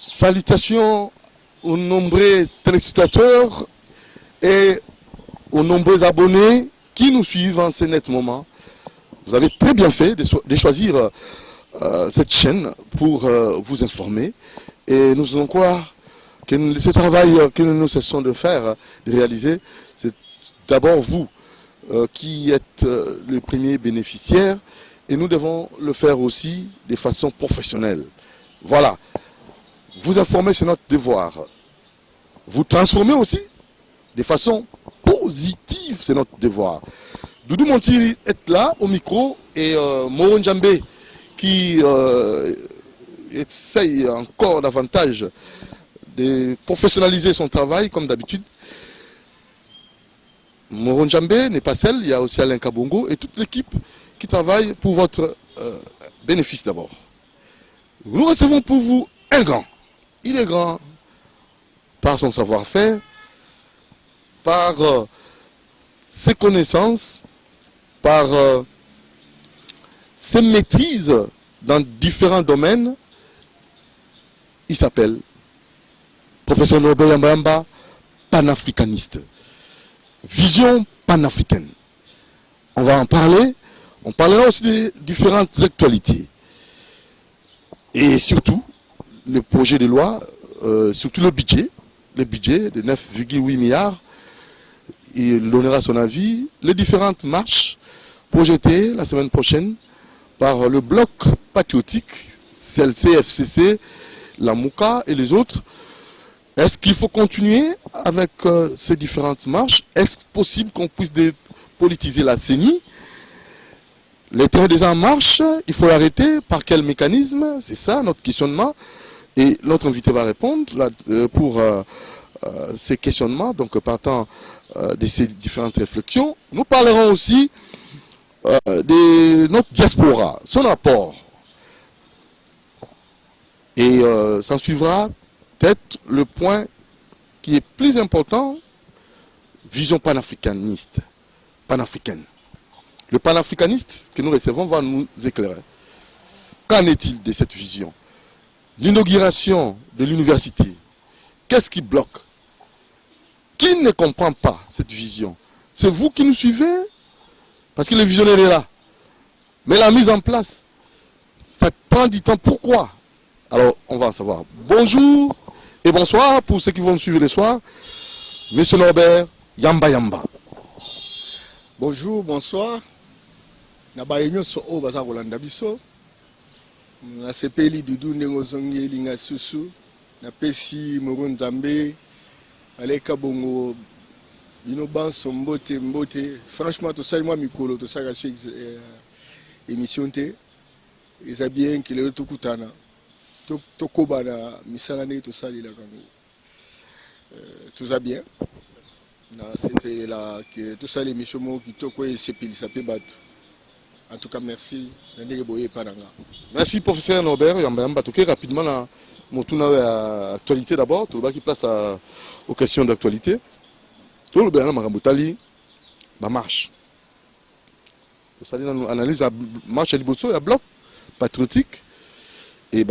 Salutations aux nombreux téléspectateurs et aux nombreux abonnés qui nous suivent en ce net moment. Vous avez très bien fait de choisir cette chaîne pour vous informer. Et nous allons croire que ce travail que nous cessons de faire, de réaliser, c'est d'abord vous qui êtes le premier bénéficiaire. Et nous devons le faire aussi de façon professionnelle. Voilà. Vous informer, c'est notre devoir. Vous transformer aussi de façon positive, c'est notre devoir. Doudou Montiri est là au micro et Moron Djambé qui essaye encore davantage de professionnaliser son travail comme d'habitude. Moron Djambé n'est pas seul, il y a aussi Alain Kabongo et toute l'équipe qui travaille pour votre bénéfice d'abord. Nous recevons pour vous un grand. Il est grand par son savoir-faire, par ses connaissances, par ses maîtrises dans différents domaines. Il s'appelle professeur Norbert Yamba, panafricaniste. Vision panafricaine. On va en parler. On parlera aussi des différentes actualités. Et surtout, le projet de loi, surtout le budget de 9,8 milliards, il donnera son avis, les différentes marches projetées la semaine prochaine par le bloc patriotique, CLC, FCC, la MOUCA et les autres. Est-ce qu'il faut continuer avec ces différentes marches? Est-ce possible qu'on puisse dépolitiser la CENI? Les terrains déjà en marche, il faut l'arrêter. Par quel mécanisme? C'est ça notre questionnement. Et notre invité va répondre là, pour ces questionnements. Donc partant de ces différentes réflexions, nous parlerons aussi de notre diaspora, son apport. Et s'en suivra peut-être le point qui est plus important, vision panafricaniste, panafricaine. Le panafricaniste que nous recevons va nous éclairer. Qu'en est-il de cette vision? L'inauguration de l'université, qu'est-ce qui bloque? Qui ne comprend pas cette vision? C'est vous qui nous suivez? Parce que le visionnaire est là. Mais la mise en place, ça prend du temps. Pourquoi? Alors, on va en savoir. Bonjour et bonsoir pour ceux qui vont nous suivre le soir. Monsieur Norbert Yamba. Bonjour, bonsoir. Naba yenyo so o baza kolanda biso. Na sepeli dudu ndengo zongi linga susu. Na pesi Moron Nzambe. Aleka bongo bino banso mbote. Franchement, tout ça moi mikolo tout ça gachi émission te. Eza bien que le tukutana. To kobana misala ne tout ça lila kango. Tout ça bien. Na sepeli là que tout ça l'émission mo qui to ko sepeli ça peut battre. En tout cas, merci. Merci, professeur Norbert Yamba. Rapidement, mon actualité d'abord, tout le monde qui place aux questions d'actualité. Tout le monde la marche. On analyse la marche à Liboso, il y a bloc patriotique. Et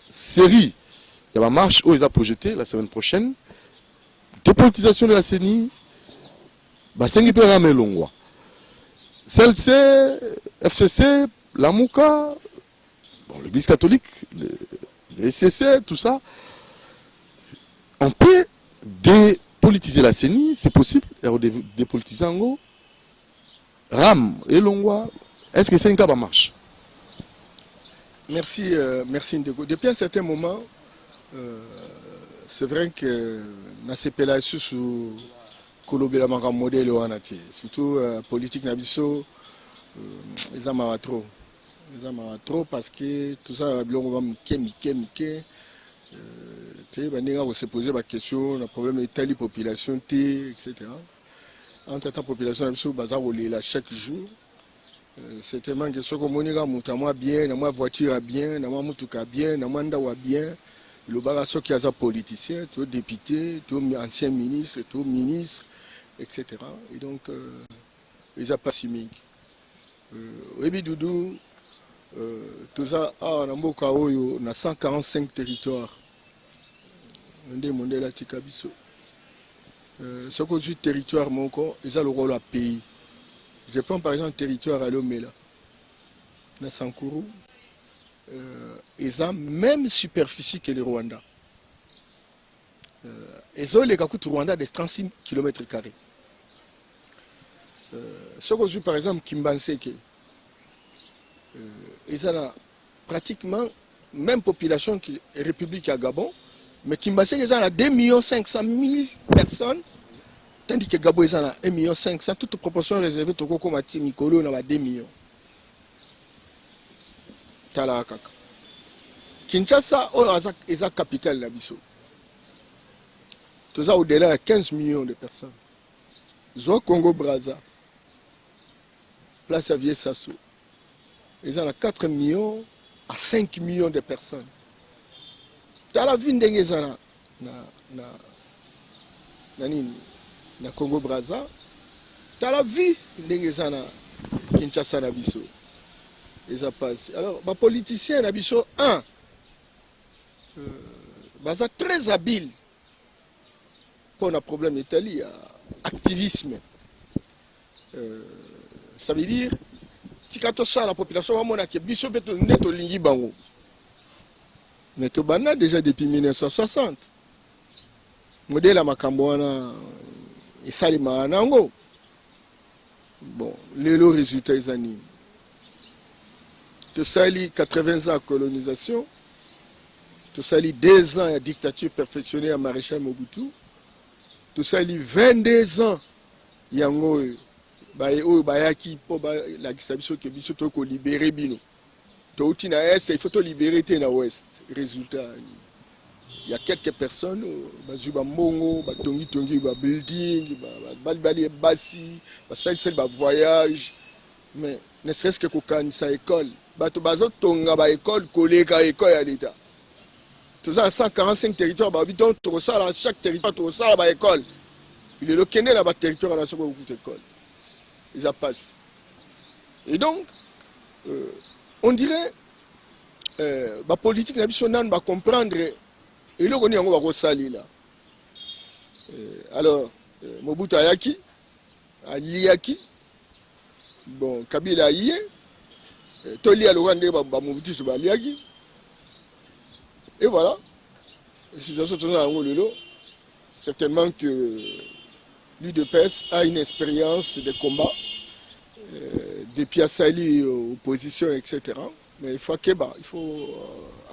série, il y a la marche où ils ont projeté la semaine prochaine. Dépolitisation de la CENI, c'est un peu ramelongwa. CLC, FCC, la MOUCA, l'Église catholique, les SCC, tout ça. On peut dépolitiser la CENI, c'est possible. Dépolitiser en gros. RAM et Longwa, est-ce que c'est un cas de marche? Merci, merci Ndeko. Depuis un certain moment, c'est vrai que dans ces pays-là, sous Kolobela Manga modèle surtout politique Nabiso, ils en trop. Ils en trop parce que tout ça, on va se poser la question, le problème est la population, etc. Entre-temps, la population Nabiso, chaque jour. C'est tellement que ce qu'on a bien, na voiture bien, na mutuka bien, na mandawa bien. Le bagasso qui a politicien, tout député, tout ancien ministre, tout ministre, etc. Et donc, ils n'ont pas si mis. Oui, Doudou, tout ça, on a 145 territoires. nde mondele atika biso soko ozwi territoire moko eza lokola pays. Je prends par exemple territoire à Lomela na Sankuru eza même superficie que le Rwanda. Ezoleka kutu Rwanda de 36 km². Soko ozwi par exemple Kimbanseke eza na pratiquement même population que la République à Gabon, mais Kimbanseke eza na 2 500 000 personnes, tandis que Gabon eza na 1 500 000, toute proportion réservée au Koko Mati Mikolo na 2 millions. Tala kaka. Kinshasa eza capitale na biso. Tout ça au-delà de 15 millions de personnes. Zo Congo Brazza, place à Vieux Sassou. Ils ont 4 millions à 5 millions de personnes. Dans la ville de na Congo Brazza, dans la vie de Kinshasa na biso. Ils passent. Alors, les politiciens na biso, sont très habiles pour un problème d'Italie, activisme. Ça veut dire que la population va dire que mais tout bana déjà depuis 1960. Modèle à Makambouana et Salima Anango. Bon, les résultats ils animent. Tout ça, 80 ans de colonisation. Tout ça, 2 ans de dictature perfectionnée à Maréchal Mobutu. Tout ça, 22 ans yango bayaki po la gisabiso ke biso to ko libérer bino. To uti na est, il faut to libérer te na ouest. Résultat, il y a quelques personnes bazuba mbongo, batongi ba building, bali basi, ba voyage, mais ne serait-ce que kokanisa école. Bato bazo tonga ba école koleka école ya l'état. Tout ça 145 territoires ba habitant to ça chaque territoire to ça ba école. Il est le Kenya dans le territoire national pour beaucoup d'écoles. Ils passent. Et donc, on dirait la politique nationale va comprendre et le on va ressaler là. Alors, Mobutu Ayaki, Aliaki, bon, Kabila Aye, Toli Alorande Mobutu sur Aliaki. Et voilà. Certainement que l'UDPS a une expérience de combat depuis Assali, opposition, etc. Mais il faut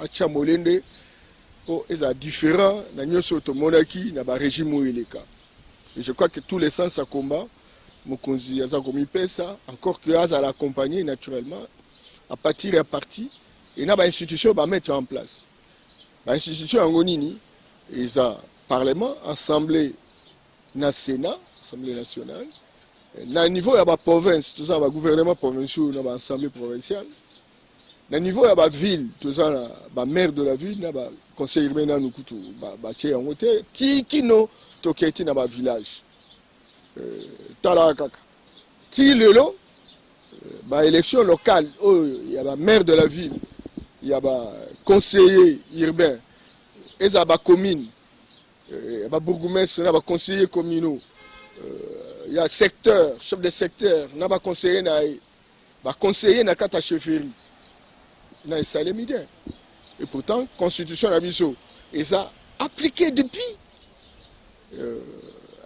Achamolende, ils sont différents, nous sommes monarchie, nous avons régime où il est. Et je crois que tous les sens à combat, Mokonzi Azagomi Pesa, encore que Aza l'accompagner naturellement, à partir et à partir, et nous avons une institution à mettre en place. L'institution en Gonini, ils ont Parlement, Assemblée nationale, Assemblée nationale, na niveau de la province, tout ça, le gouvernement provincial, l'Assemblée provinciale, na niveau de la ville, tout ça, le maire de la ville, le conseil urbain, Tikino, Toketi, dans le village. Talakaka. Ti lelo, élection locale, il y a le maire de la ville, il y a le conseiller urbain, et la commune, il y a le bourgmestre, il y a le conseiller communaux. Il y a secteur, chef de secteur, il y a conseiller na kata chefferie. Na salemide. Et pourtant, constitution na biso, ils ont appliqué depuis,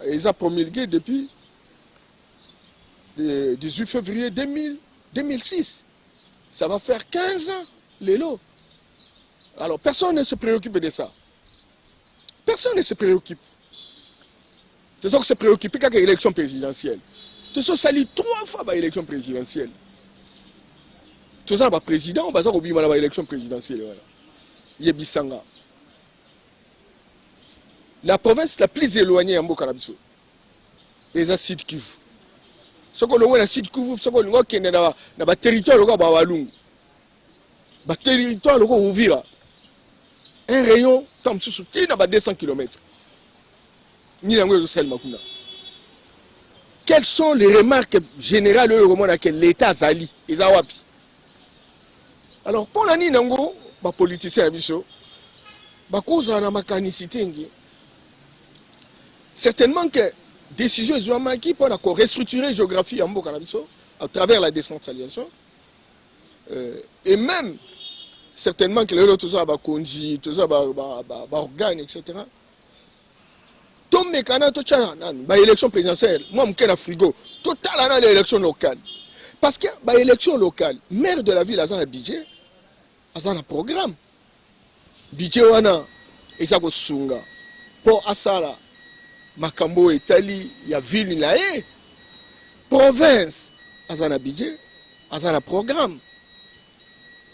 ils ont promulgué depuis le 18 février 2006. Ça va faire 15 ans, les lots. Alors, personne ne se préoccupe de ça. Personne ne se préoccupe. Tout ça se préoccupe avec l'élection présidentielle. Tout ça s'allie 3 fois à l'élection présidentielle. Tout ça, le président, on va oublier l'élection présidentielle. Yebisanga. La province la plus éloignée en Bokarabiso, c'est la Sud Kivu. Ce qu'on a Sud Kivu, ce qu'on a dans le territoire de Walungu. Le territoire de Ouvira. Un rayon, comme ce soutien, à 200 km. Quelles sont les remarques générales que l'État Zali et Zawapi? Alors, pour la Ninango, les politiciens, les causes de la mécanicité, certainement que décision qui pour restructurer la géographie en Bokanabiso à travers la décentralisation. Et même certainement que les autres sont conduits, tout ça organes, etc. Tout mécanisme, tout ça, l'élection présidentielle, moi je suis dans frigo, total l'élection locale. Parce que l'élection locale, maire de la ville a un budget, a un programme. Budget wana, et ça sunga pour asala, makambo etali, ya ville nae, province, a un budget, a un programme.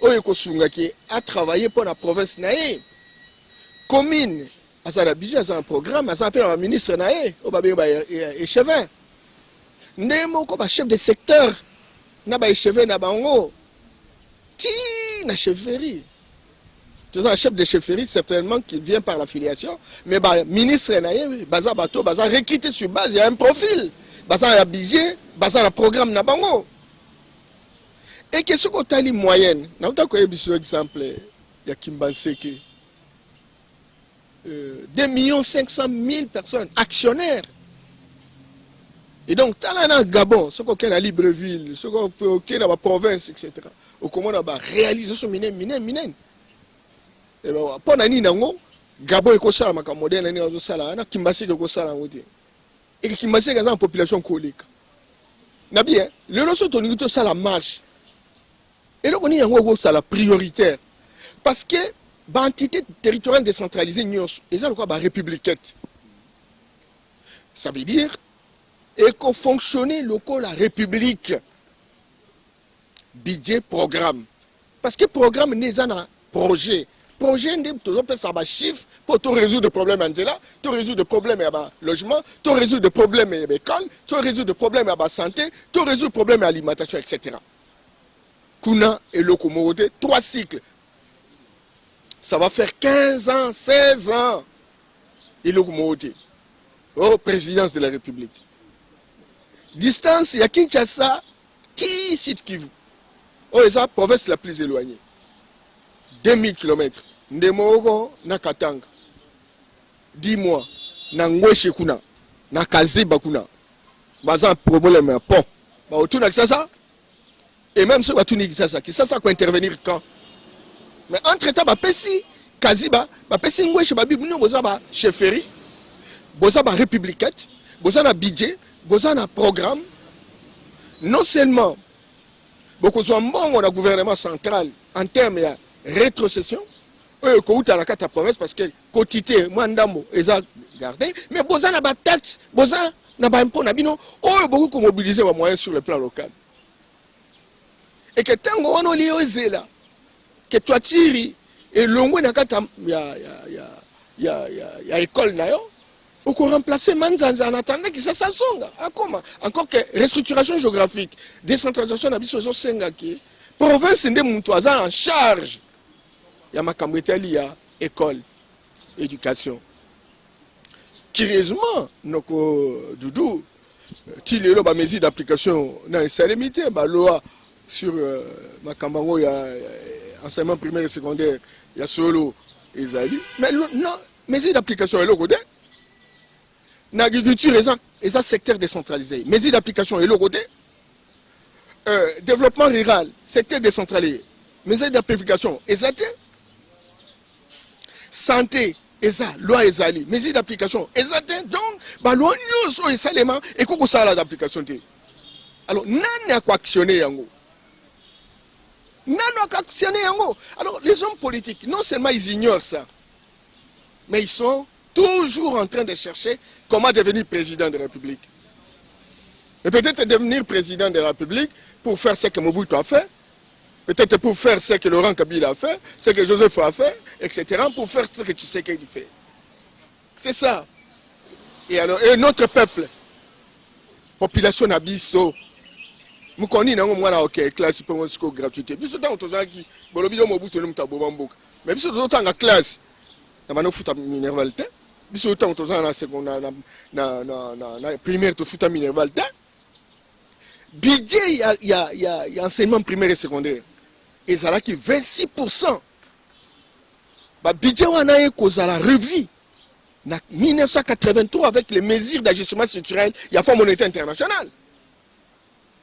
Oyo kosunga qui a travaillé pour la province nae, commune, a un budget, a un programme, a un ministre nae, au babé échevin. Nemo comme chef de secteur, na ba échevin na bango, ti na chefferie. C'est un chef de chefferie certainement qui vient par l'affiliation, mais ministre nae, baza bato, baza recruté sur base, il y a un profil, baza un budget, baza un programme na bango. Et que ce qu'on a les moyennes, nous avons un exemple, il y a Kimbanseke, 2 500 000 personnes, actionnaires. Et donc, dans le Gabon, ce qu'on a à Libreville, ce qu'on a dans la province, etc., au comment on a réalisation minen. Et bien, pour nous, Gabon est comme un modèle, Kimbaseke est comme ça. Et Kimbaseke est une population colique. Nabi, le loso toni to ça la marche. Et là on y a ça la prioritaire parce que l'entité territoriale décentralisée et ça quoi républicaine. Ça veut dire et qu'on fonctionne local la république budget programme parce que programme n'est un projet n'est toujours pas ça chiffre pour tout résoudre le problème en là, tout résoudre le problème à logement, tout résoudre le problème à l'école, tout résoudre le problème à santé, tout résoudre le problème à l'alimentation, etc. Kuna et Lokomorote, 3 cycles. Ça va faire 15 ans, 16 ans. Et Lokomorote. Oh, présidence de la République. Distance, il y a Kinshasa, 10 sites Kivu. Oh, et ça, province la plus éloignée. 2000 km. Ndemoko na Katanga. 10 mois. Na Ngweshe kuna. Na Kaziba kuna. Baza un problème à pont. Bah, autour de ça. Et même ceux qui ça peut intervenir quand. Mais entre-temps, Pessi, Kaziba, Pessi Ngweshe, Boza chefferie, Boza républicaine, Boza na budget, Boza na programme. Non seulement, beaucoup sont bons au gouvernement central en termes de rétrocession, eux, à la carte province parce que quotité, Mandamo, ils ont gardé, mais Boza na taxe, Boza na impôt, eux, beaucoup mobiliser les moyens sur le plan local. Et que tant qu'on a lié là, que toi tiri et l'ongwe na kata ya école na yo, on peut remplacer Manzanza en attendant que ça s'asonga. Encore que restructuration géographique, décentralisation na biso zo senga ki province ndé muntu aza en charge ya makambo etali ya école, éducation. Curieusement, noko Doudou tilelo ba mesure d'application na salamité ba loi sur Makambango, il y a enseignement primaire et secondaire, il y a solo et Zali. Mais non, mesures d'application est le côté. L'agriculture est un secteur décentralisé. Mesures d'application est le côté. Développement rural, secteur décentralisé. Mesures d'application est ça. Santé, et ça, loi et Zali. Mesures d'application est ça. Donc, la loi est ça, et qu'on a la d'application. Alors, non, il y a quoi actionner. Alors, les hommes politiques, non seulement ils ignorent ça, mais ils sont toujours en train de chercher comment devenir président de la République. Et peut-être devenir président de la République pour faire ce que Mobutu a fait, peut-être pour faire ce que Laurent Kabila a fait, ce que Joseph a fait, etc., pour faire ce que tu sais qu'il fait. C'est ça. Et alors, et notre peuple, population abisso, nous connaissons mwana ok classe pour une gratuité. Biso tant autoza qui bolobi Mobutu le mtabo mboka. Mais biso tant en classe na mano futa minervalte. Biso tant autoza na secondaire na primaire to futa minervalte. Budget il y a enseignement primaire et secondaire. Et ça là qui 26%. Ba budget wana e kozala revu En 1983, avec les mesures d'ajustement structurel, il y a Fonds monétaire international.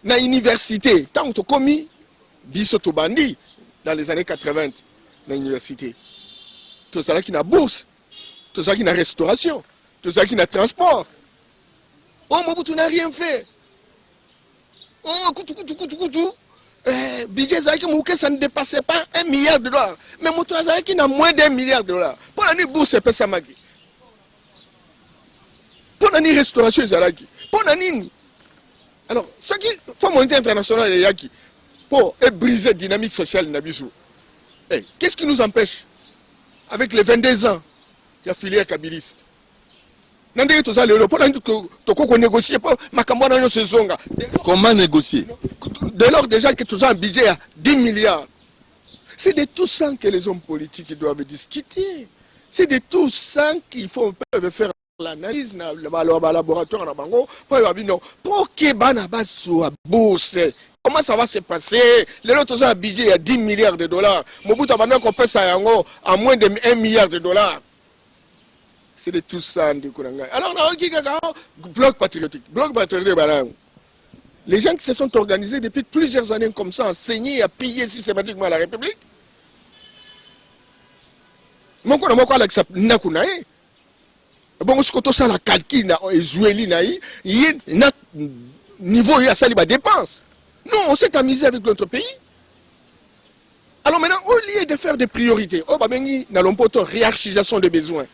Dans l'université, tant que commis, Bisoto Bandi, dans les années 80, dans l'université. Tout ça qui n'a bourse, tout ça qui n'a restauration, tout ça qui n'a transport. Oh, Mobutu n'a rien fait. Oh, koutou. Budget Zaki Mouké, ça ne dépassait pas $1 milliard. Mais Mobutu Zaki n'a moins d'$1 milliard. Pour l'année bourse, c'est pas ça, Magui. Pour l'année restauration, Zalaki. Pour l'année. Alors, ce qui faut monter international, il y a qui pour briser la dynamique sociale de Nabissou. Qu'est-ce qui nous empêche, avec les 22 ans, il y a filière kabiliste. Comment négocier? Dès lors déjà que tout ça un budget à 10 milliards. C'est de tout ça que les hommes politiques doivent discuter. C'est de tout ça qu'il faut faire l'analyse dans le laboratoire pour que Banaba soit bourse. Comment ça va se passer? Les autres ont un budget à 10 milliards de dollars. Mobutu a qu'on passe à moins de $1 milliard. C'est de tout ça. Alors, bloc patriotique. Les gens qui se sont organisés depuis plusieurs années comme ça, enseignés à piller systématiquement la République. Bon, ce que tout ça, la calcul, il y a niveau il y a ça, il dépense. Non, on s'est amusé avec notre pays. Alors maintenant, au lieu de faire des priorités, nous n'allons pas hiérarchisation des besoins,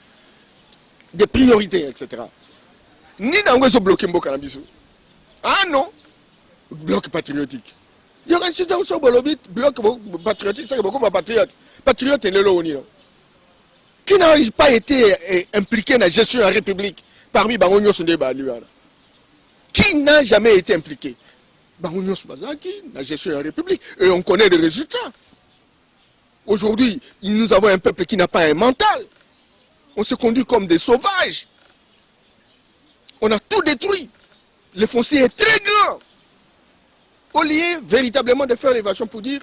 des priorités, etc. Ni dans le bloc Mbokanabiso. Ah non, bloc patriotique. Il y aura une situation bloc patriotique, c'est beaucoup de patriotes. Patriotes et le lot, qui n'a pas été impliqué dans la gestion de la République parmi Bangonyo Sondeba. Qui n'a jamais été impliqué? Bangonyo Sondeba, la gestion de la République. Et on connaît les résultats. Aujourd'hui, nous avons un peuple qui n'a pas un mental. On se conduit comme des sauvages. On a tout détruit. Le foncier est très grand. Au lieu véritablement de faire l'évasion pour dire,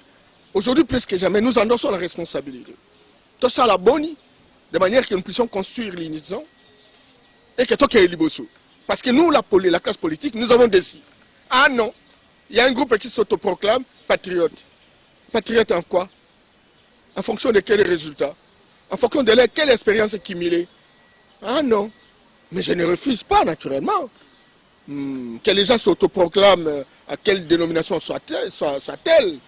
aujourd'hui plus que jamais, nous endossons la responsabilité. Tout ça, la bonne, de manière que nous puissions construire l'unité et que tout est libre. Parce que nous, la classe politique, nous avons décidé. Ah non, il y a un groupe qui s'autoproclame patriote. Patriote en quoi? En fonction de quels résultats? En fonction de quelle expérience cumulée? Ah non, mais je ne refuse pas naturellement que les gens s'autoproclament à quelle dénomination soit-elle.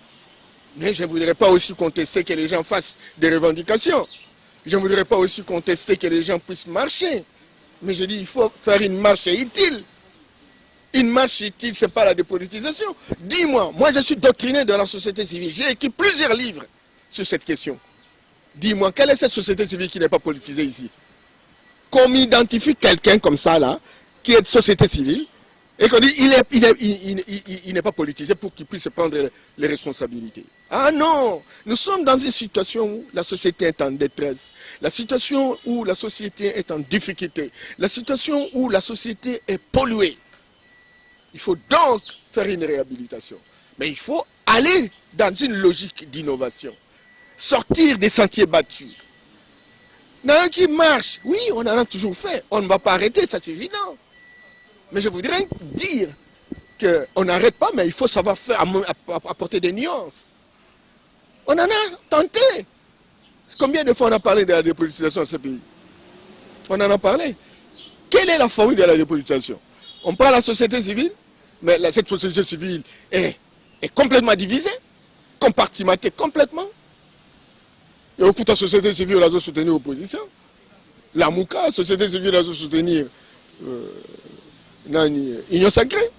Mais je ne voudrais pas aussi contester que les gens fassent des revendications. Je ne voudrais pas aussi contester que les gens puissent marcher. Mais je dis, il faut faire une marche utile. Une marche utile, ce n'est pas la dépolitisation. Dis-moi, moi je suis doctrinaire de la société civile. J'ai écrit plusieurs livres sur cette question. Dis-moi, quelle est cette société civile qui n'est pas politisée ici? Qu'on identifie quelqu'un comme ça, là, qui est de société civile, et qu'on dit il n'est pas politisé pour qu'il puisse prendre les responsabilités. Ah non, nous sommes dans une situation où la société est en détresse, la situation où la société est en difficulté, la situation où la société est polluée. Il faut donc faire une réhabilitation. Mais il faut aller dans une logique d'innovation, sortir des sentiers battus. Il y en a qui marche, oui, on en a toujours fait, on ne va pas arrêter, ça c'est évident. Mais je voudrais dire qu'on n'arrête pas, mais il faut savoir faire, apporter des nuances. On en a tenté. Combien de fois on a parlé de la dépolitisation de ce pays? On en a parlé. Quelle est la formule de la dépolitisation? On prend la société civile, mais cette société civile est complètement divisée, compartimentée complètement. Et au coup, la société civile, elle a soutenir l'opposition. La Mouka, la société civile, elle a soutenir l'Union sacrée.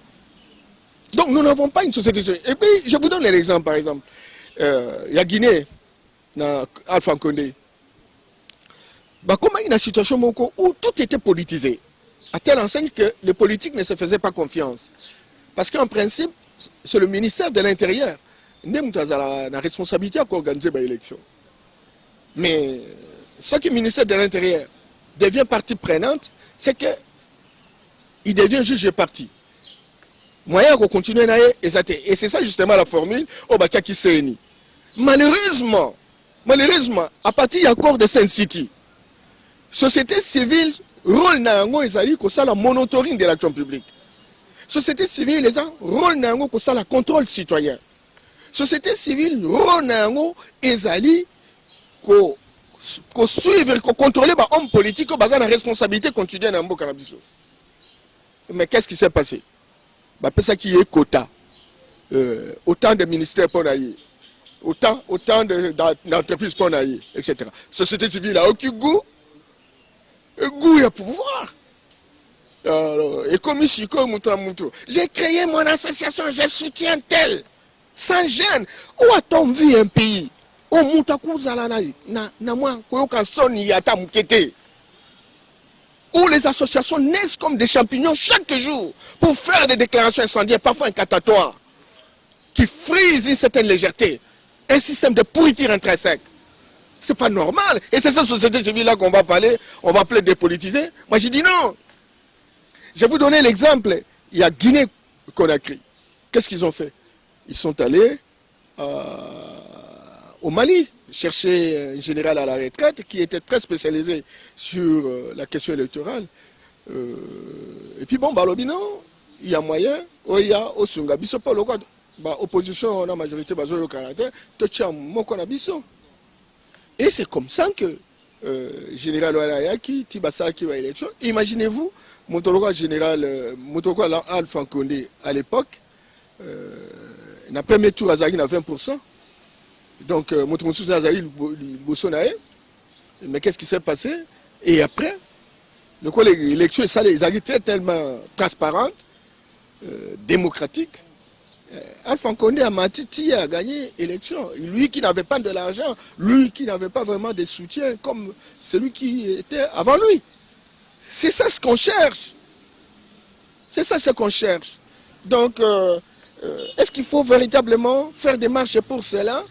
Donc nous n'avons pas une société civile. Et puis, je vous donne l'exemple, par exemple. Il y a Guinée, Alpha Condé. Comment il y a une situation où tout était politisé, à telle enseigne que les politiques ne se faisaient pas confiance. Parce qu'en principe, c'est le ministère de l'Intérieur qui a la responsabilité d'organiser l'élection. Mais ce que le ministère de l'Intérieur devient partie prenante, c'est qu'il devient juge de parti. Moyen qu'on continue à et c'est ça justement la formule au Bachaki Séni. Malheureusement, à partir du accord de Saint-City, société civile rôle nango ezali ko ça la monitoring de l'action publique. Société civile les gens rôle nango ko ça la contrôle citoyen. Société civile rôle nango ezali ko suivre ko contrôler ba homme politique ko baza na responsabilité quotidienne na mboka na biso. Mais qu'est-ce qui s'est passé? Bah pesa qui est quota. Autant de ministères pour naïe. Autant d'entreprises pour naïe, etc. Société civile a aucun goût. Goût et pouvoir. Alors, et comme ici, comme j'ai créé mon association, je soutiens tel. Sans gêne. Où a-t-on vu un pays? Où les associations naissent comme des champignons chaque jour pour faire des déclarations incendiaires, parfois incantatoires, qui frisent une certaine légèreté, un système de pourriture intrinsèque. C'est pas normal. Et c'est cette société civile-là qu'on va parler, on va appeler dépolitiser. Moi j'ai dit non. Je vais vous donner l'exemple. Il y a Guinée-Conakry. Qu'est-ce qu'ils ont fait? Ils sont allés au Mali chercher un général à la retraite qui était très spécialisé sur la question électorale. Et puis bon, Balobino, il y a moyen, il y a au Sungabiso, pas le quoi. Opposition, on a majorité basée au Canada, et c'est comme ça que général Ouarayaki, Tibasa qui va élection. Imaginez-vous, Motorola général, Motorola Alpha Condé à l'époque, le premier tour à Zagin à 20%. Donc, Motomoussou Zagin, le Bossonae. Mais qu'est-ce qui s'est passé? Et après, l'élection est tellement transparente, démocratique. Alpha Condé a Matiti a gagné l'élection. Lui qui n'avait pas de l'argent, lui qui n'avait pas vraiment de soutien comme celui qui était avant lui. C'est ça ce qu'on cherche. C'est ça ce qu'on cherche. Donc, est-ce qu'il faut véritablement faire des marches pour cela?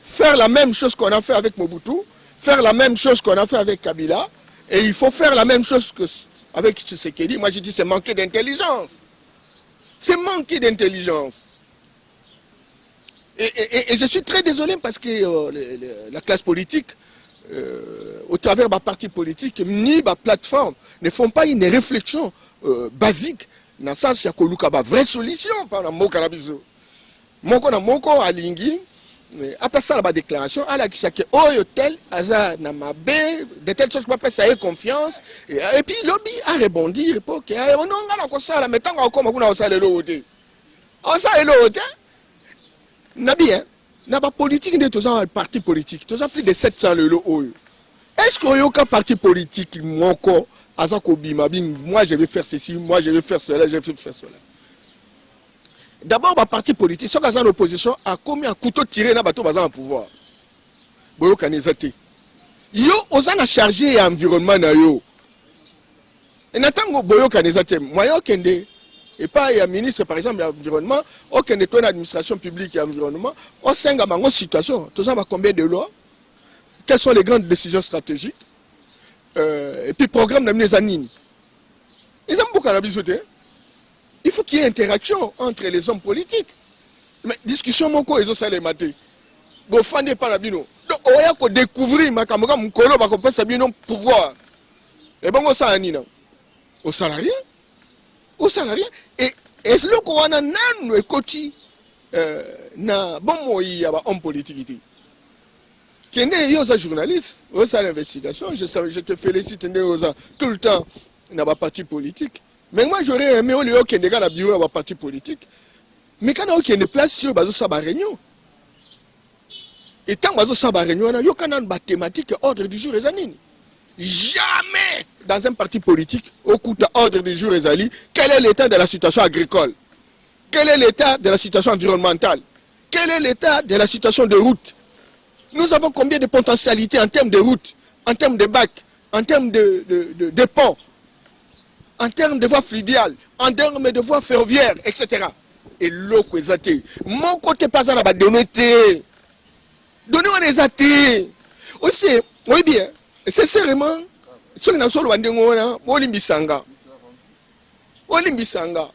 Faire la même chose qu'on a fait avec Mobutu, faire la même chose qu'on a fait avec Kabila, et il faut faire la même chose avec Tshisekedi. Moi je dis c'est manquer d'intelligence. C'est manquer d'intelligence. Et je suis très désolé parce que la classe politique, au travers de ma parti politique, ni ma plateforme, ne font pas une réflexion basique dans le sens qu'il y a une vraie solution par la Mokanabiso. Moko alingi, après ça, la déclaration, à la qui s'est tel, hasard, de telles choses que ça ait confiance. Et puis, lobby a rebondi, on a ça, la mettant encore, on a ça, le loté. On ça, le loté. Nabi, n'a pas politique de tous les partis politiques. Tous plus de 700 le lot. Est-ce qu'il y a un parti politique, moi, je vais faire ceci, moi, je vais faire cela, je vais faire cela. D'abord, le parti politique, ceux qui sont en opposition, a commis un couteau tiré dans le bateau en pouvoir. Boyo kanezate. Yo, on a chargé l'environnement. Et n'attends boyo kanezate. Moi, yo kende. Et pas il y a ministre par exemple de l'environnement, aucun de l'administration publique et l'environnement, on sait une situation. Tout ça va combien de lois? Quelles sont les grandes décisions stratégiques? Et puis programme d'amener anines. Ils ont beaucoup à la bisoter. Il faut qu'il y ait interaction entre les hommes politiques. Mais discussion mon co ils ont ça les matés. Bon fandé par la bino. Donc on y a qu'on découvrir ma caméra mon colo va qu'on passe à bino pouvoir. Et bon on ça anine. Au salarié. Au salarié et le qu'on a nan côté na bon moi il y a homme politique qui est yo za journaliste au ça l'investigation je te félicite tout le temps na ba parti politique mais moi j'aurais aimé au lieu que des gars na bureau ba parti politique mais quand on a place sur bazo ça ba réunion et tant bazo ça ba réunion na yo kana ba thématique ordre du jour les anini. Jamais dans un parti politique, au coup d'ordre du jour Ezali, quel est l'état de la situation agricole? Quel est l'état de la situation environnementale? Quel est l'état de la situation de route? Nous avons combien de potentialités en termes de route, en termes de bacs, en termes de ponts, en termes de voies fluviales, en termes de voies ferroviaires, etc. Et l'eau ezate. Mon côté pas à la donner. Donnez-moi des athées. Aussi, oui bien. Sincèrement, ceux qui n'ont pas de l'eau, Olimbisanga. Olimbisanga.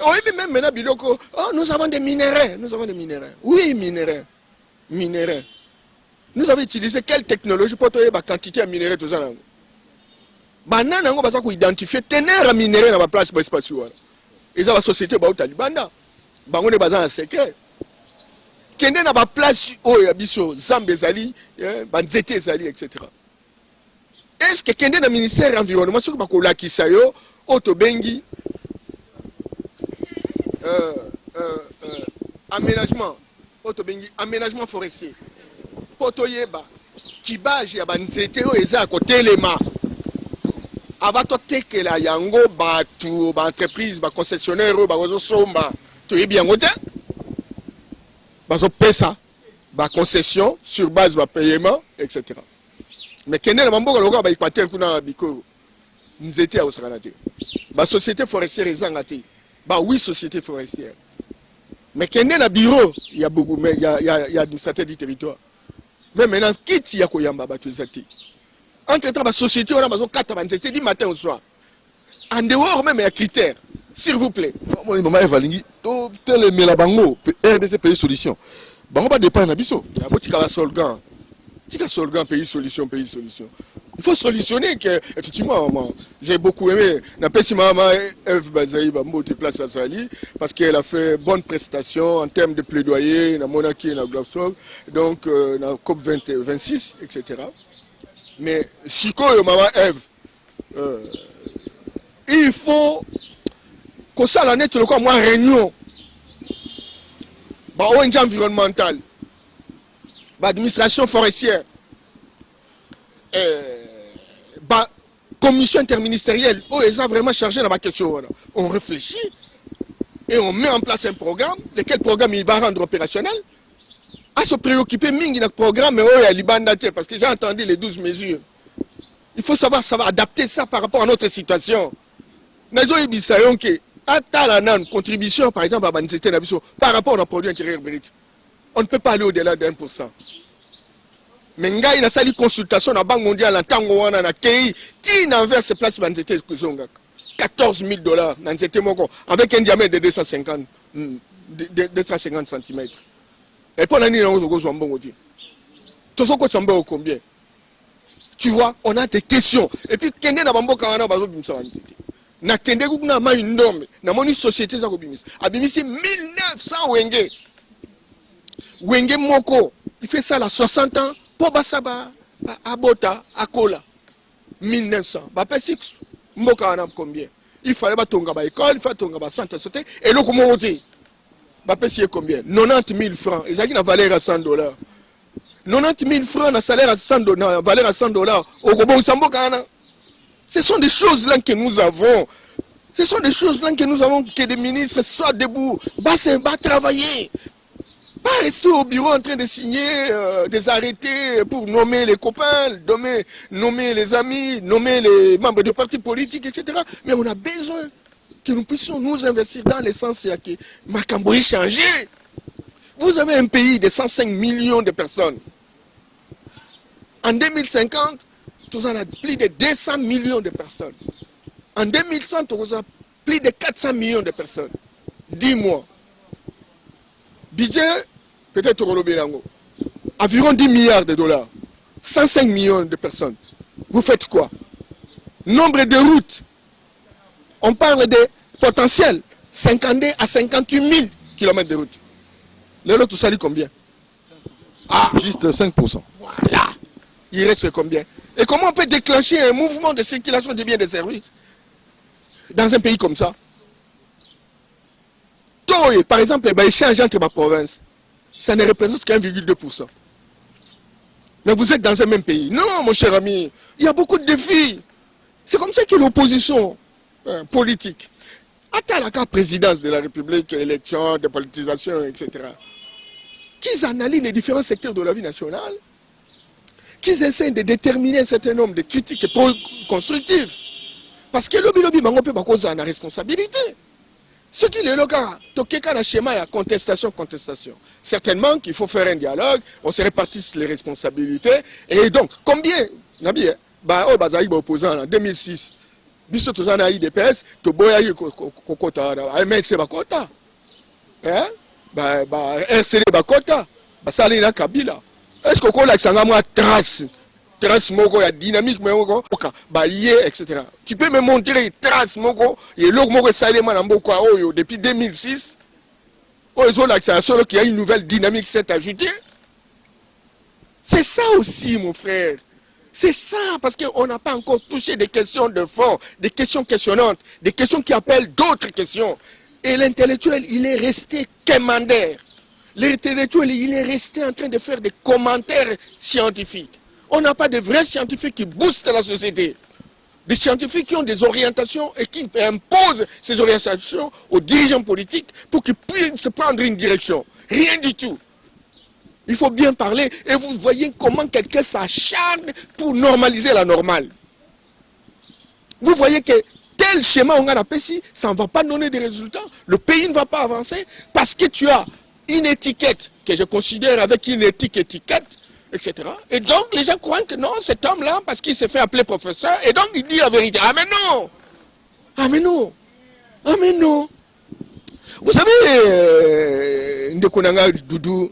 Oui, même maintenant, Biloko, oh, nous avons des minéraux. Nous avons des minéraux. Oui, minéraux. Minéraux. Nous avons utilisé quelle technologie pour trouver la quantité de minéraux tout ça? banana ngo baza ko identifier teneur minéraux na ba place ba espace wana eza ba société ba utalibanda bango ne baza en secret kende na ba place oyo ya biso zambe ezali ba nzete ezali etc. Est-ce que kende na ministère de l'environnement soki ba kolakisa yo otobengi aménagement otobengi aménagement forestier potoyeba kibage ya ba nzete oyo eza ko telema avato tekela yango batu ba entreprise ba concessionnaire ba kozo somba to yebi yango te bazo pesa ba concession sur base ba paiement etc. Mais kende na mamboka loka ba Équateur kuna bikoro nzete ya osakana te ba société forestière ezanga te ba 8 sociétés forestières mais kende na bureau ya beaucoup mais ya administrateur du territoire mais maintenant kiti ya koyamba ba tezati entre-temps, la société, on a besoin de 4 ans, du matin au soir. En dehors même, il y a critères. S'il vous plaît. Maman Evalingi, tel est la bango, RDC pays solution. Bango pas dépend d'Abisso. Il y a beaucoup de solgan. Tika solgan, pays solution, pays solution. Il faut solutionner que, effectivement, moi, j'ai beaucoup aimé. N'a pas si maman Eve Bazaï va monter place à Sali parce qu'elle a fait bonne prestation en termes de plaidoyer, dans Monarchie, dans Glasgow, donc dans COP 26, etc. Mais si maman Eve, il faut que ça la nette le quoi moi réunion, bah ONG environnementale, bah administration forestière, bah commission interministérielle, où ils ont vraiment chargé dans ma question. On réfléchit et on met en place un programme, lequel programme il va rendre opérationnel. À se préoccuper mingi dans le programme parce que j'ai entendu les 12 mesures. Il faut savoir adapter ça par rapport à notre situation. Contribution par exemple à par rapport au produit intérieur brut. On ne peut pas aller au-delà de 1%. Mais il y a une consultation à la Banque mondiale en tango wana na KI qui n'enverse ces places 14 000 $, avec un diamètre de 250 cm. Et pour l'année, combien? Tu vois, on a des questions. Et puis, Kende na bambo kana bazo bimisa wanzete. Na Kende kuna ma une norme, na moni société za ko bimisa. Abimisi 1900 wenge. Wenge moko, il fait ça à 60 ans pour basaba abota akola. 1900. Ba pesi mboka wana combien? Il fallait ba tonga ba école, il fallait tonga ba centre santé et le comment on dit? Bah, payer combien? 90 000 francs. Ils ont une valeur à 100 $. 90 000 francs, un salaire à 100 $, valeur à 100 $. Ce sont des choses là que nous avons. Ce sont des choses là que nous avons, que des ministres soient debout. Bah, travailler. Pas rester au bureau en train de signer des arrêtés pour nommer les copains, nommer les amis, nommer les membres de partis politiques, etc. Mais on a besoin que nous puissions nous investir dans l'essence que Makambo ait changé. Vous avez un pays de 105 millions de personnes. En 2050, nous avons plus de 200 millions de personnes. En 2100, nous avons plus de 400 millions de personnes. Dis-moi. Budget, peut-être environ 10 milliards de $. 105 millions de personnes. Vous faites quoi? Nombre de routes. On parle de potentiel 52 à 58 000 km de route. Le lot, tout ça dit combien? Juste 5%. Voilà. Il reste combien? Et comment on peut déclencher un mouvement de circulation des biens et des services dans un pays comme ça? Par exemple, l'échange entre ma province, ça ne représente qu'un 1,2%. Mais vous êtes dans un même pays. Non, mon cher ami, il y a beaucoup de défis. C'est comme ça que l'opposition politique, à la présidence de la République, élection, dépolitisation, etc., qu'ils analysent les différents secteurs de la vie nationale, qu'ils essaient de déterminer un certain nombre de critiques constructives. Parce que lobby bango peut pas causer la responsabilité. Ce qui est le cas, un schéma de contestation. Certainement qu'il faut faire un dialogue, on se répartisse les responsabilités. Et donc, combien Nabi, opposant en 2006, biso tozana IDPS, to boya kokota, MLC bakota. RCD bakota, basali na Kabila. Est-ce que kola kisanga mwa trace trace moko, il y a dynamique moko, etc. Tu peux me montrer trace moko, et l'autre moko Salema Namboka depuis 2006. Qu'il y a une nouvelle dynamique qui s'est ajoutée. C'est ça aussi, mon frère. C'est ça, parce qu'on n'a pas encore touché des questions de fond, des questions questionnantes, des questions qui appellent d'autres questions. Et l'intellectuel, il est resté quémandaire. L'intellectuel, il est resté en train de faire des commentaires scientifiques. On n'a pas de vrais scientifiques qui boostent la société. Des scientifiques qui ont des orientations et qui imposent ces orientations aux dirigeants politiques pour qu'ils puissent prendre une direction. Rien du tout. Il faut bien parler et vous voyez comment quelqu'un s'acharne pour normaliser la normale. Vous voyez que tel schéma on a appelé ici, ça ne va pas donner des résultats. Le pays ne va pas avancer parce que tu as une étiquette que je considère avec une étiquette, etc. Et donc les gens croient que non, cet homme-là, parce qu'il s'est fait appeler professeur, et donc il dit la vérité. Ah mais non! Ah mais non! Ah mais non! Vous savez, Ndekonanga Doudou,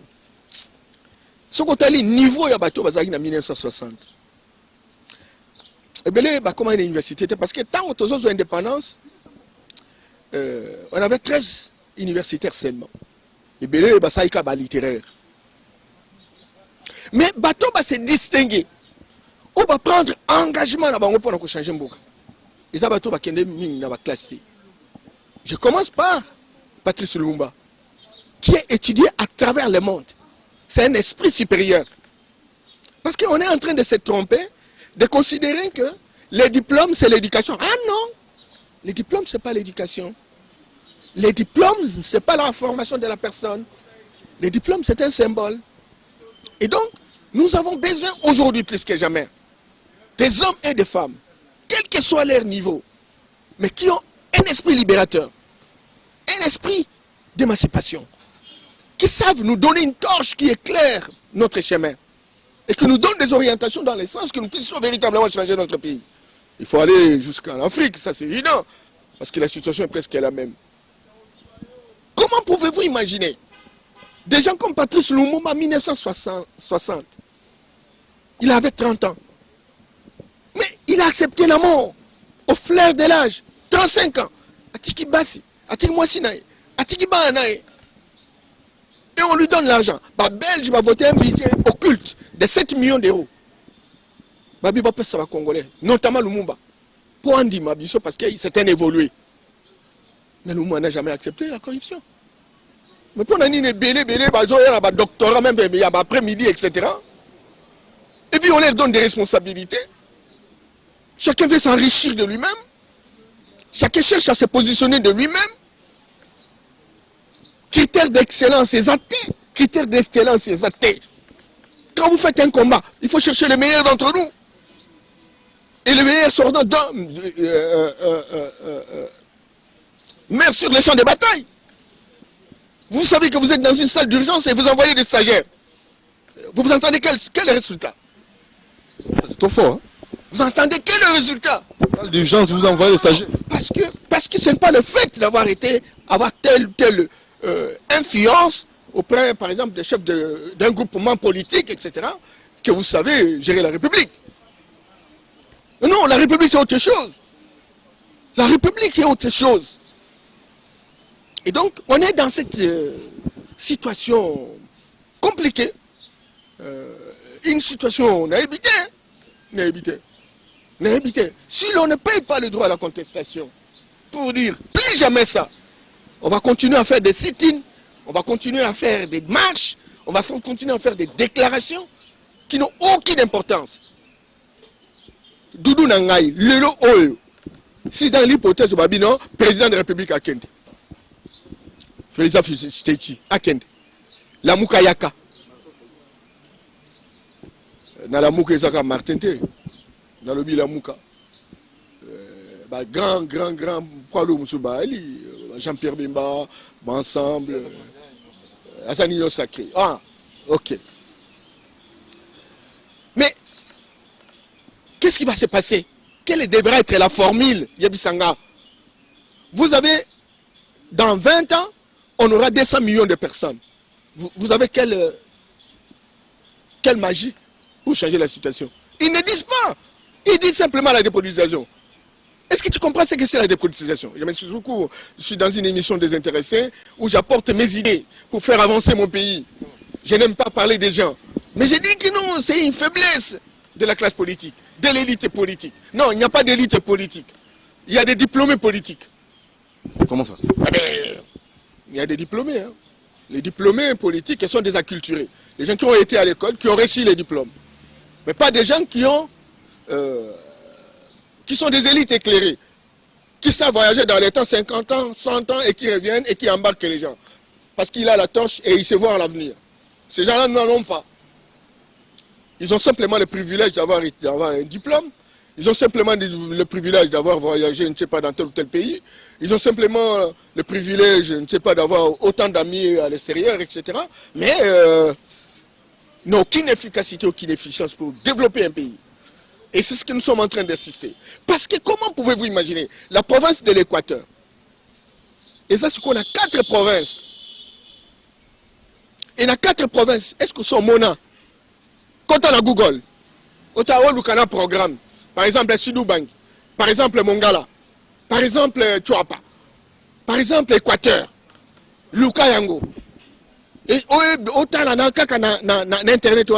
ce qu'on a dit, niveau de bateau en 1960. Et bien là, comment une université? Parce que tant que nous avons l'indépendance, on avait 13 universitaires seulement. Et bien là, ça y a littéraire. Mais bateau va se distinguer. On va prendre engagement pour changer le monde. Et ça bateau va kende dans la classe. Je commence par Patrice Lumumba, qui est étudié à travers le monde. C'est un esprit supérieur. Parce qu'on est en train de se tromper, de considérer que les diplômes, c'est l'éducation. Ah non! Les diplômes, ce n'est pas l'éducation. Les diplômes, ce n'est pas la formation de la personne. Les diplômes, c'est un symbole. Et donc, nous avons besoin aujourd'hui plus que jamais des hommes et des femmes, quel que soit leur niveau, mais qui ont un esprit libérateur, un esprit d'émancipation, qui savent nous donner une torche qui éclaire notre chemin et qui nous donne des orientations dans le sens que nous puissions véritablement changer notre pays. Il faut aller jusqu'en Afrique, ça c'est évident, parce que la situation est presque la même. Comment pouvez-vous imaginer des gens comme Patrice Lumumba en 1960, il avait 30 ans, mais il a accepté la mort au flair de l'âge, 35 ans, à Tiki Bassi, à Tiki Mwasinaï, à Tiki Bahanaï. Et on lui donne l'argent. Bah, Belge va voter un budget occulte de 7 millions d'euros. Babi va passer à Congolais, notamment Lumumba. Pour en dire Mabiso, parce qu'il s'est un évolué. Mais Lumumba n'a jamais accepté la corruption. Mais pour nous, il y a un doctorat, même après-midi, etc. Et puis on leur donne des responsabilités. Chacun veut s'enrichir de lui-même. Chacun cherche à se positionner de lui-même. Critères d'excellence exactés. Critères d'excellence exactés. Quand vous faites un combat, il faut chercher les meilleurs d'entre nous. Et les meilleurs sortant même sur les champs de bataille. Vous savez que vous êtes dans une salle d'urgence et vous envoyez des stagiaires. Vous entendez quel résultat? C'est trop fort. Hein? Vous entendez quel résultat? Salle d'urgence, vous envoyez des stagiaires. Parce que ce n'est pas le fait d'avoir telle ou telle influence auprès, par exemple, des chefs d'un groupement politique, etc., que vous savez gérer la République. Non, la République c'est autre chose. La République est autre chose. Et donc, on est dans cette situation compliquée. Une situation, on a évité. Si l'on ne paye pas le droit à la contestation, pour dire plus jamais ça, on va continuer à faire des sit-ins, on va continuer à faire des marches, on va continuer à faire des déclarations qui n'ont aucune importance. Doudou Nangaï, Lelo Oyo, si dans l'hypothèse, non, président de la République à Kende, Félisa Fitechi, à Kende, la Moukayaka, na la Mouka Isaka Martinte, na lobi la Mouka, grand Paulo Moussouba, Jean-Pierre Bemba, ensemble, Azanio Sacré. Ah, ok. Mais, qu'est-ce qui va se passer? Quelle devrait être la formule, Yabisanga? Vous avez, dans 20 ans, on aura 200 millions de personnes. Vous avez quelle magie pour changer la situation? Ils ne disent pas. Ils disent simplement la dépolitisation. Est-ce que tu comprends ce que c'est la dépolitisation? Je m'excuse beaucoup, je suis dans une émission désintéressée où j'apporte mes idées pour faire avancer mon pays. Je n'aime pas parler des gens. Mais je dis que non, c'est une faiblesse de la classe politique, de l'élite politique. Non, il n'y a pas d'élite politique. Il y a des diplômés politiques. Comment ça? Il y a des diplômés. Hein. Les diplômés politiques sont des acculturés. Les gens qui ont été à l'école, qui ont reçu les diplômes. Mais pas des gens qui sont des élites éclairées, qui savent voyager dans les temps 50 ans, 100 ans et qui reviennent et qui embarquent les gens. Parce qu'il a la torche et il se voit à l'avenir. Ces gens-là n'en ont pas. Ils ont simplement le privilège d'avoir un diplôme. Ils ont simplement le privilège d'avoir voyagé, je ne sais pas, dans tel ou tel pays. Ils ont simplement le privilège, je ne sais pas, d'avoir autant d'amis à l'extérieur, etc. Mais n'ont aucune efficacité, aucune efficience pour développer un pays. Et c'est ce que nous sommes en train d'assister. Parce que comment pouvez-vous imaginer la province de l'Équateur? Et ça, c'est qu'on a 4 provinces. Et dans 4 provinces, est-ce que sont Mona? Quand on a Google, on a un programme. Par exemple, Sidoubank. Par exemple, Mongala. Par exemple, Chuapa. Par exemple, Équateur. Lukayango. Et autant on a Internet,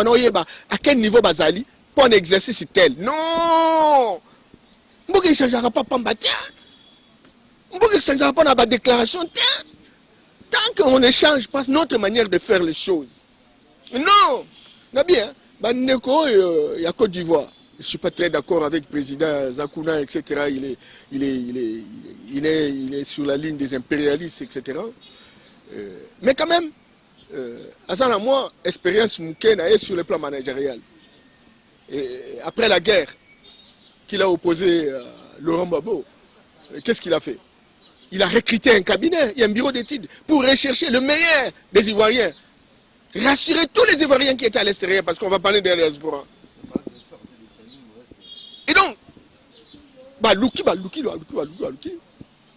à quel niveau Bazali? Pour un exercice tel. Non! Mbouki ne changera pas pour Mbouki ne changera pas dans la déclaration. Tant qu'on ne change pas notre manière de faire les choses. Non! Bien, il y a Côte d'Ivoire. Je ne suis pas très d'accord avec le président Zakouna, etc. Il est sur la ligne des impérialistes, etc. Mais quand même, à moi, expérience est sur le plan managérial. Et après la guerre qu'il a opposé à Laurent Gbagbo, qu'est-ce qu'il a fait? Il a recruté un cabinet et un bureau d'études pour rechercher le meilleur des Ivoiriens. Rassurer tous les Ivoiriens qui étaient à l'extérieur, parce qu'on va parler de la diaspora. Et donc,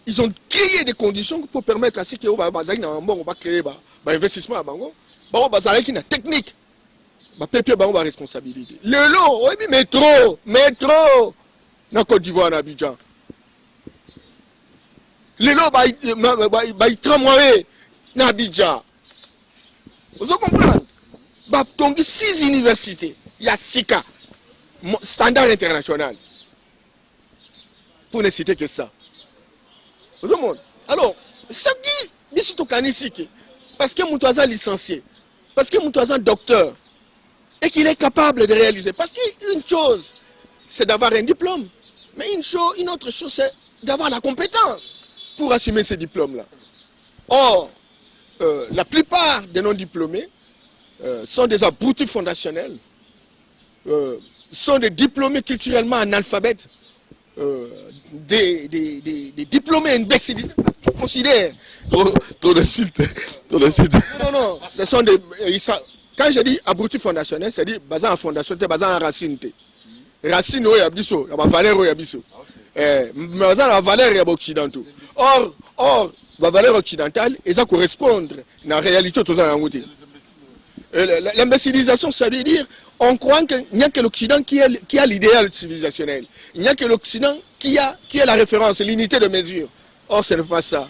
ils ont créé des conditions pour permettre à ceux qui ont créé l'investissement à Bango, qui a technique. Pépé Bango responsabilité. Le lot, oui, métro, dans Côte d'Ivoire, en Abidjan. Le lot, il tramway, dans Abidjan. Vous comprenez? Il y a 6 universités. Il y a 6 cas. Standard international. Pour ne citer que ça. Vous comprenez? Alors, ce qui dit, parce que Moutouazan est licencié, parce que Moutouazan est docteur, et qu'il est capable de réaliser. Parce qu'une chose, c'est d'avoir un diplôme. Mais une autre chose, c'est d'avoir la compétence pour assumer ces diplômes-là. Or, la plupart des non-diplômés sont des abrutis fondationnels, sont des diplômés culturellement analphabètes, des diplômés imbécilisés parce qu'ils considèrent... Trop d'insultes. Non, ce sont des... Quand je dis abruti fondationnel, c'est-à-dire basé en fondation, basé en racine. Racine, il y a biso, il y a valeur, il y a biso. Mais basé en valeur, il y a occidentaux. Or, la valeur occidentale, ça correspond à la réalité de l'Angouté. L'imbécilisation, ça veut dire on croit qu'il n'y a que l'Occident qui a l'idéal civilisationnel. Il n'y a que l'Occident qui a la référence, l'unité de mesure. Or, ce n'est pas ça.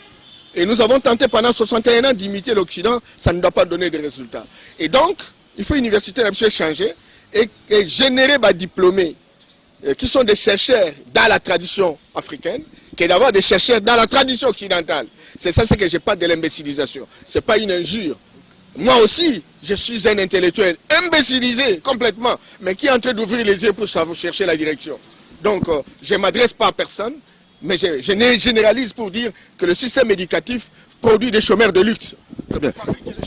Et nous avons tenté pendant 61 ans d'imiter l'Occident, ça ne doit pas donner de résultats. Et donc, il faut l'université changer et générer des diplômés qui sont des chercheurs dans la tradition africaine, que d'avoir des chercheurs dans la tradition occidentale. C'est ça, c'est que je parle de l'imbécilisation. Ce n'est pas une injure. Moi aussi, je suis un intellectuel imbécilisé complètement, mais qui est en train d'ouvrir les yeux pour chercher la direction. Donc, je ne m'adresse pas à personne, mais je généralise pour dire que le système éducatif produit des chômeurs de luxe. Très bien.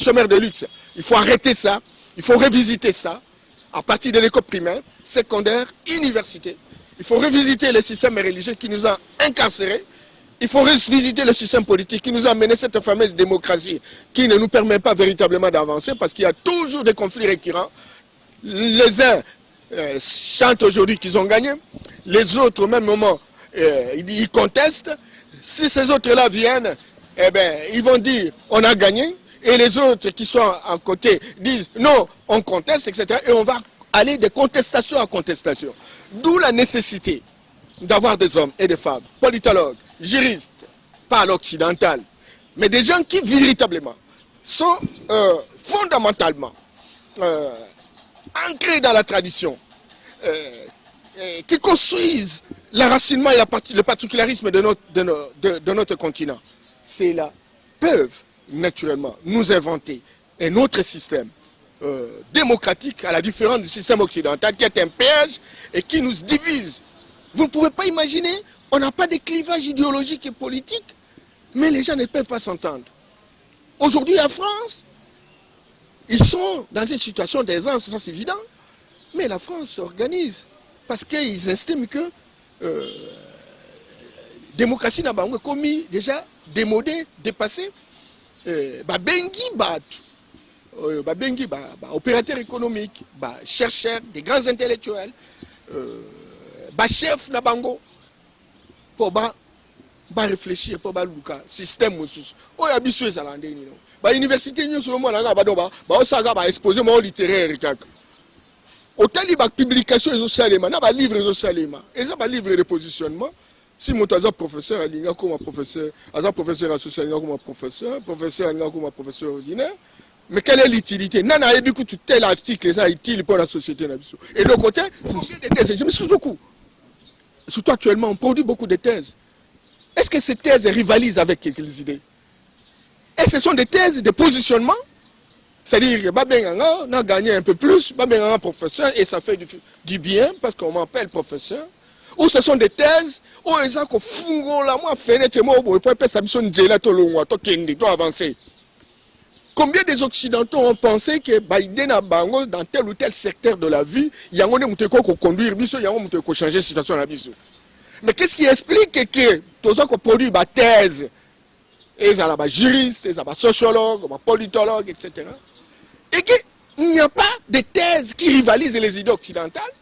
Chômeurs de luxe. Il faut arrêter ça, il faut revisiter ça, à partir de l'école primaire, secondaire, université. Il faut revisiter le système religieux qui nous a incarcérés. Il faut revisiter le système politique qui nous a mené cette fameuse démocratie qui ne nous permet pas véritablement d'avancer parce qu'il y a toujours des conflits récurrents. Les uns chantent aujourd'hui qu'ils ont gagné, les autres au même moment ils contestent. Si ces autres-là viennent, ils vont dire on a gagné et les autres qui sont à côté disent non, on conteste, etc. Et on va aller de contestation à contestation. D'où la nécessité d'avoir des hommes et des femmes, politologues, juristes, pas à l'occidental, mais des gens qui véritablement sont fondamentalement ancrés dans la tradition, qui construisent l'enracinement et le particularisme de notre continent. Ceux-là peuvent naturellement nous inventer un autre système démocratique à la différence du système occidental qui est un piège et qui nous divise. Vous ne pouvez pas imaginer, on n'a pas de clivage idéologique et politique, mais les gens ne peuvent pas s'entendre. Aujourd'hui en France, ils sont dans une situation d'aisance, ça c'est évident, mais la France s'organise parce qu'ils estiment que démocratie n'a pas commis déjà démodé, dépassé. Bengi opérateurs économiques, chercheurs, des grands intellectuels, chefs nabango pour réfléchir pour le système oh y a biso ezalande ni no université ni so mo na ba exposer mon littéraire kaka otali publication socialement na ba livre socialement et ça ba livre de positionnement si mon professeur alinga comme professeur associé comme professeur alinga comme professeur ordinaire. Mais quelle est l'utilité? Nana a dit que tel article est utile pour la société. Et de côté, des thèses. Je m'excuse beaucoup. Surtout actuellement, on produit beaucoup de thèses. Est-ce que ces thèses rivalisent avec quelques idées? Et ce sont des thèses de positionnement. C'est-à-dire que on a gagné un peu plus, un professeur, et ça fait du bien, parce qu'on m'appelle professeur. Ou ce sont des thèses, où ils ont fait la moi fenêtre, moi, pour faire ça, ils avancer. Combien des Occidentaux ont pensé que Biden a bango dans tel ou tel secteur de la vie, il y a un qui conduire, il y a un qui changer la situation. Mais qu'est-ce qui explique que tous ceux qui produisent des thèses, ils sont des juristes, ils sont des sociologues, des politologues, etc. Et qu'il n'y a pas de thèses qui rivalisent les idées occidentales.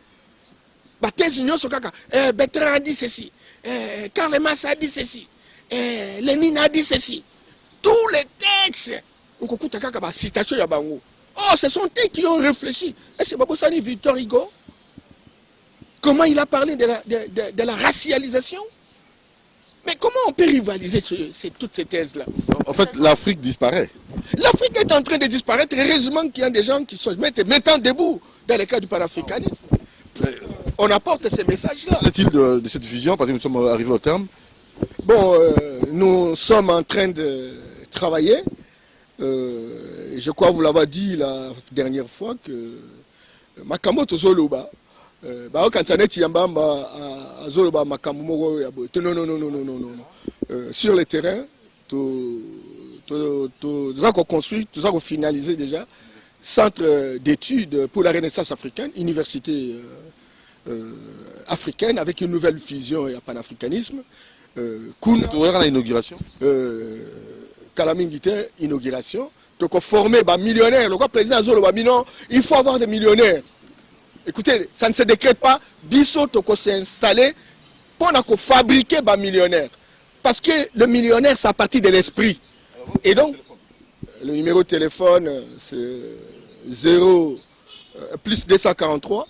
Les thèses, Bertrand a dit ceci, Karl Marx a dit ceci, Lénine a dit ceci. Tous les textes. Oh, ce sont eux qui ont réfléchi. Est-ce que c'est Victor Hugo? Comment il a parlé de la racialisation? Mais comment on peut rivaliser toutes ces thèses-là? En fait, l'Afrique disparaît. L'Afrique est en train de disparaître. Heureusement qu'il y a des gens qui se mettent mettant debout dans le cas du panafricanisme. On apporte ces messages-là. Qu'est-il de cette vision? Parce que nous sommes arrivés au terme. Bon, nous sommes en train de travailler. Je crois vous l'avez dit la dernière fois que Makamoto Zoloba, sur le terrain, tout ça qu'on construit, tout ça qu'on finalise déjà, centre d'études pour la Renaissance africaine, université africaine avec une nouvelle vision et un panafricanisme. L'inauguration. Kalamingite, inauguration. Donc on formait des millionnaires. Le président Zolo non, il faut avoir des millionnaires. Écoutez, ça ne se décrète pas. Bisso toko s'est installé pour fabriquer des millionnaires. Parce que le millionnaire, c'est à partir de l'esprit. Et donc, le numéro de téléphone, c'est 243.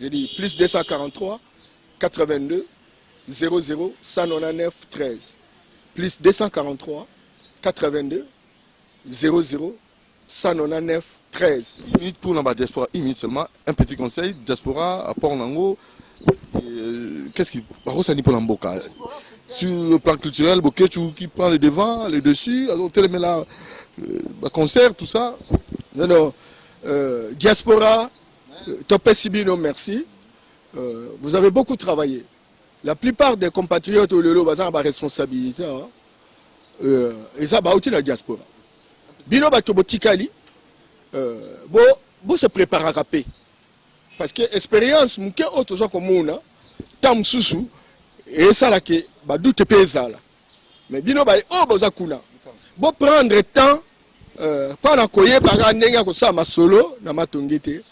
J'ai dit plus 243 82 00 199 13. Plus 243 82 00 199 13. Une minute pour la diaspora, une minute seulement. Un petit conseil, diaspora, à Port-Nango. Qu'est-ce qui passe pour l'Amboka? Sur le plan culturel, qui prend le devant, le dessus, alors la concert, tout ça. Non, diaspora, Topé Sibino, merci. Vous avez beaucoup travaillé. La plupart des compatriotes au Lelo, ils ont une responsabilité. Et ça, c'est la diaspora. Bino Batobotikali, se prépare à rapper. Parce que l'expérience, c'est autre chose comme moi, tam susu, et ça, là, que doute pesa là. Mais Bino Bozakuna, bon prendre le temps, pas la koye, par un ko sa masolo, na matongite,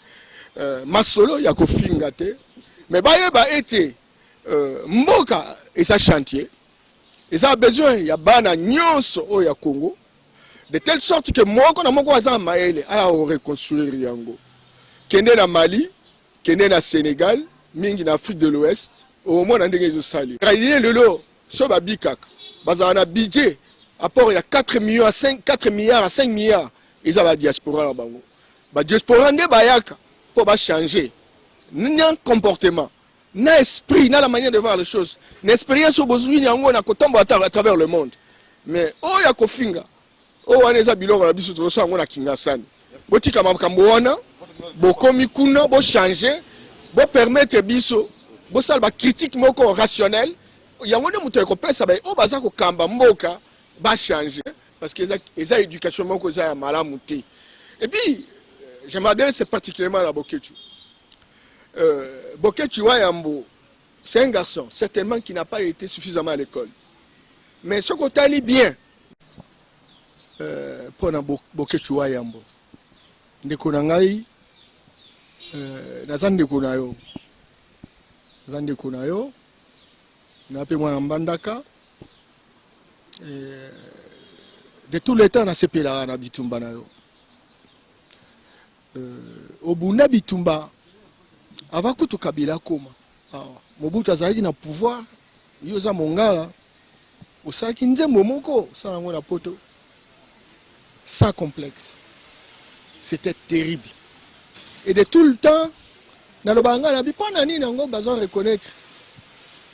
masolo, ya ko fingate, mais été, mboka, et ça chantier. Et ça a besoin, il y a bana nyonso au ya Congo, de telle sorte que moi, quand on a maële, à reconstruire yango. Kende na Mali, kende na Sénégal mingi na Afrique de l'Ouest au moins na ndenge zo sali raïe lelo so ba bikaka baza na budget apport ya 4 millions à 5 4 milliards à 5 milliards ils avaient diaspora na bango ba diaspora nde bayaka pour ba changer un comportement na esprit na la manière de voir les choses na expérience au besoin yango na kotomba à travers le monde mais oh ya kofinga oh wana eza biloko na biso to so yango na kinga sana botika makambo wana bokomi kuna bo changer bo permettre biso bo sala ba critique moko rationnel yango nde muto ekopesa ba o baza ko kamba mboka ba changer parce que eza éducation moko eza ya malamu te et puis je m'adresse particulièrement à Boketu. Boketu Wayambo, c'est un garçon certainement qui n'a pas été suffisamment à l'école mais ce qu'on t'a dit bien pour Boketu Wayambo ndeko na ngai naza ndeko na yo na pe mwana mbandaka de tout le temps na sepela na bitumba na yo obunda bitumba avant kutu kabila koma Mobutu azalaki na pouvoir yo za mongala osaki nzembo moko sala ngo na poto sans complexe. C'était terrible. Et de tout le temps, dans le Banga, na bipana ni nango besoin reconnaître.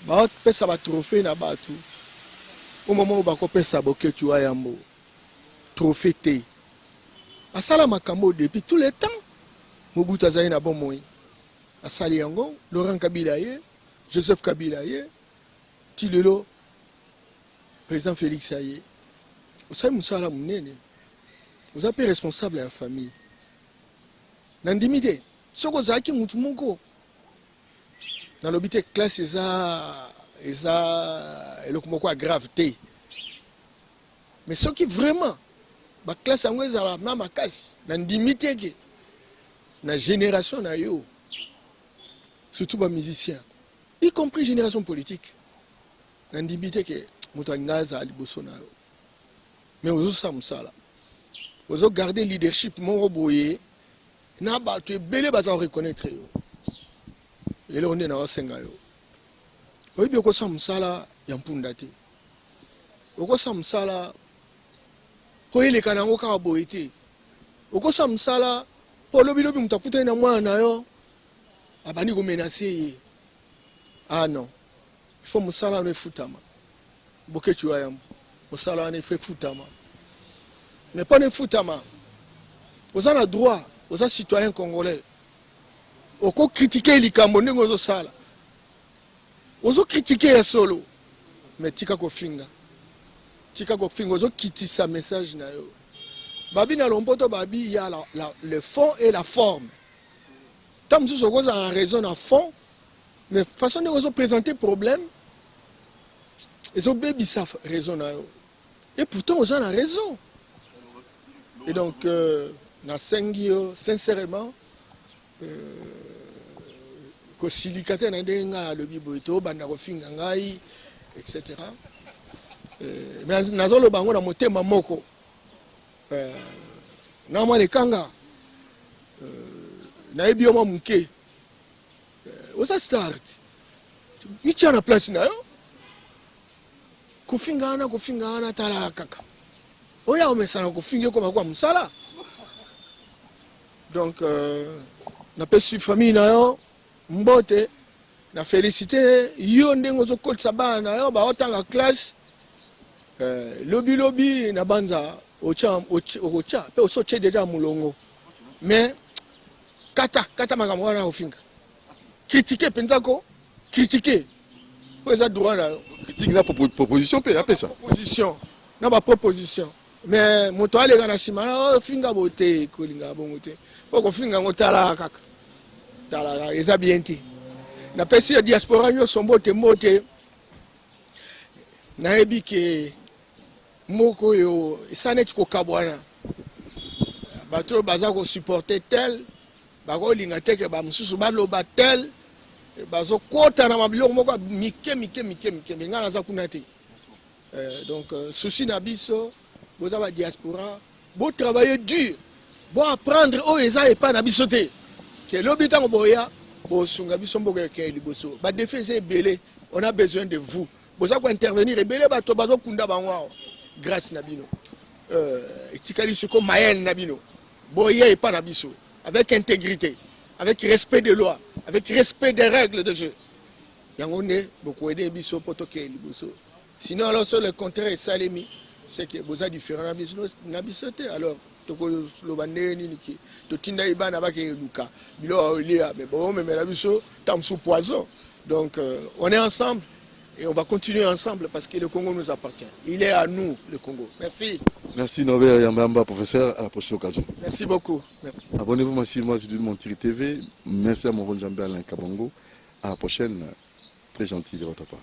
Ba pesa ba trophée na batu. Au moment où ba ko pesa Boketu Wayambo. Trophée té. Asala makambo depuis tout le temps. Mobutu azali na bon moyi. Asali yango, Laurent Kabila ye, Joseph Kabila ye, Tilelo, président Félix Aye. Osali musala munene. Vous êtes responsable de la famille. Nandimide, ce que vous avez dit, dans l'hôpital classe, il y a gravité. Mais ce qui vraiment, la classe est la même classe. Nandimide, la génération, surtout les musiciens, y compris la génération politique. Nandimide, mais vous savez ça. Vous avez gardé le leadership mon boye na ba tu belé baza reconnaître yo et là on est na senga yo oui bien ko samsala ya mpunda te ko samsala ko ile kana ngo ka boye te ko samsala po lobi mutakuta na mwana yo abani ko menacer ah non il faut musala no futama Boketu Wayambo musala ne fait futama mais pas de foutama. Vous avez le droit, vous êtes citoyen congolais. Vous pouvez critiquer les Camerounais, vous pouvez critiquer les solo. Mais tika ko finga, vous avez quitté sa message. Babi na lompoto babi, il y a le fond et la forme. Tant que vous avez raison à fond, mais la façon de vous présenter le problème, ils ont baby ça raison. Et pourtant, vous avez raison. Et donc, na sengio sincèrement, ko silikate na ndenga le biboito banda ko finga ngai etc. Mais nazolo bango na motema moko. Na mwana kanga na ebio mo muke. Osa start. Icha na place na yo. Kufinga ana tala kaka. Oya omesana kofinga koma kwa musala. Donc na pesu famille na yo mbote na féliciter yo ndengo zo kolisa bana yo ba otanga classe lobi na banza ocha pe osoche déjà mulongo mais kata makambo wana ofinga critiquer pentako critiquer pour ça droit na critique na proposition pe apé ça proposition na ba proposition mais moto alega na simana finga bote kolinga bongo te poko finga ngotala kaka tala eza bien ti na pesi ya diaspora nyo sombote mote na ebike moko yo isanet ko kabwana bato baza ko supporter tel bako linga teke ba mususu baloba tel bazo kota na mabiloko moko mike ngana za kuna te donc souci na biso boza ba diaspora bo travailler dur bo apprendre o eza et pas na biso te que lobi tango boya bosunga biso mboka ke liboso ba défense belé on a besoin de vous boza ko intervenir belé bato bazo kunda bango grâce na bino etikali siko mayel na bino boye pa na biso avec intégrité, avec respect des lois, avec respect des règles de jeu. Yango ne beaucoup aider biso poto ke liboso. Sinon alors sur le contraire salemi c'est que boza différent na biso te alors toko lo bande ni ki to tinda ibana ba ke luka bilo lia mais bon mais la biso tam sous poison. Donc on est ensemble et on va continuer ensemble parce que le Congo nous appartient. Il est à nous le Congo. Merci. Merci Norbert Yambamba, professeur, à la prochaine occasion. Merci beaucoup. Merci. Abonnez-vous massivement sur Montiri TV. Merci à mon Alain Kabango. À la prochaine. Très gentil de votre part.